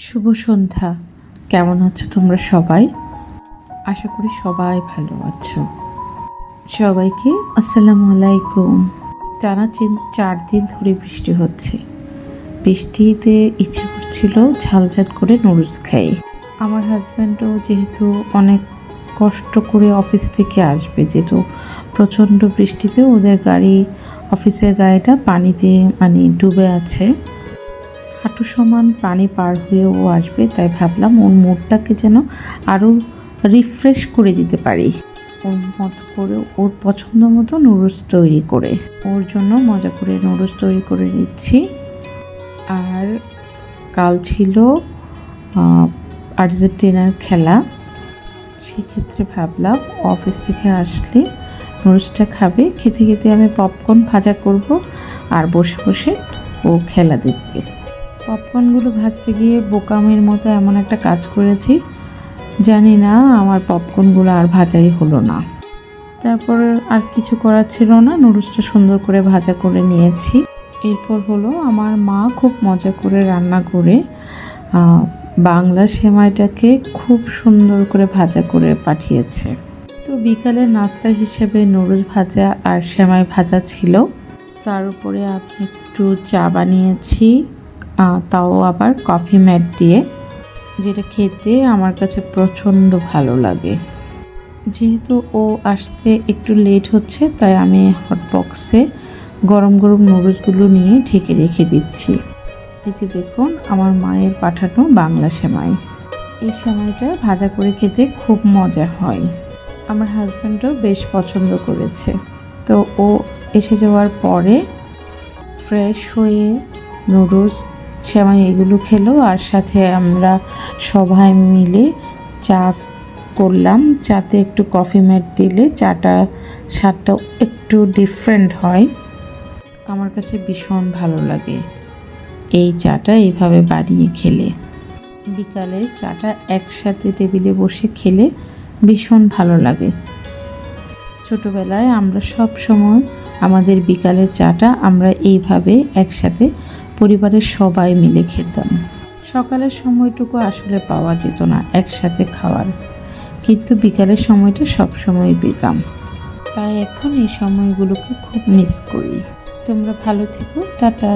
শুভ সন্ধ্যা। কেমন আছো তোমরা সবাই? আশা করি সবাই ভালো আছো। সবাইকে আসসালামু আলাইকুম। টানা 4 দিন ধরে বৃষ্টি হচ্ছে। বৃষ্টিতে ইচ্ছে করছিল ঝাল ঝাল করে নুডলস খাই। আমার হাজব্যান্ডও যেহেতু অনেক কষ্ট করে অফিস থেকে আসবে, যেহেতু প্রচণ্ড বৃষ্টিতে ওদের অফিসের গাড়িটা পানিতে ডুবে আছে, হাঁটু সমান পানি পার হয়ে ও আসবে, তাই ভাবলাম ওর মুডটাকে যেন আরও রিফ্রেশ করে দিতে পারি, ওর মতো করে ওর পছন্দ মতো নুডলস তৈরি করে ওর জন্য মজা করে নুডলস তৈরি করে নিচ্ছি। আর কাল ছিল আর্জেন্টিনার খেলা, সেক্ষেত্রে ভাবলাম অফিস থেকে আসলে নুডলসটা খাবে, খেতে খেতে আমি পপকর্ন ভাজা করব আর বসে বসে ও খেলা দেখবে। পপকর্নগুলো ভাজতে গিয়ে বোকামের মতো এমন একটা কাজ করেছি, জানি না আমার পপকর্নগুলো আর ভাজাই হলো না। তারপর আর কিছু করার ছিল না, নুডলসটা সুন্দর করে ভাজা করে নিয়েছি। এরপর হলো আমার মা খুব মজা করে রান্না করে বাংলা সেমাইটাকে খুব সুন্দর করে ভাজা করে পাঠিয়েছে। তো বিকালে নাস্তা হিসেবে নুডলস ভাজা আর সেমাই ভাজা ছিল, তার উপরে আমি একটু চা বানিয়েছি, তাও আবার কফি ম্যাট দিয়ে, যেটা খেতে আমার কাছে প্রচণ্ড ভালো লাগে। যেহেতু ও আসতে একটু লেট হচ্ছে, তাই আমি হটবক্সে গরম গরম নুডলসগুলো নিয়ে ঢেকে রেখে দিচ্ছি। এই যে দেখুন আমার মায়ের পাঠানো বাংলা সেমাই। এই সেমাইটা ভাজা করে খেতে খুব মজা হয়, আমার হাজব্যান্ডও বেশ পছন্দ করেছে। তো ও এসে যাওয়ার পরে ফ্রেশ হয়ে নুডলস সেমাই এগুলো খেলো, আর সাথে আমরা সবাই মিলে চা করলাম। চাতে একটু কফি ম্যাট দিলে চাটা স্বাদটা একটু ডিফারেন্ট হয়, আমার কাছে ভীষণ ভালো লাগে এই চাটা এইভাবে বানিয়ে খেলে। বিকালে চাটা একসাথে টেবিলে বসে খেলে ভীষণ ভালো লাগে। ছোটোবেলায় আমরা সব সময় আমাদের বিকালের চাটা আমরা এইভাবে একসাথে পরিবারের সবাই মিলে খেতাম। সকালের সময়টুকু আসলে পাওয়া যেত না একসাথে খাওয়ার, কিন্তু বিকালের সময়টা সব সময় পেতাম, তাই এখন এই সময়গুলোকে খুব মিস করি। তোমরা ভালো থেকো, টাটা।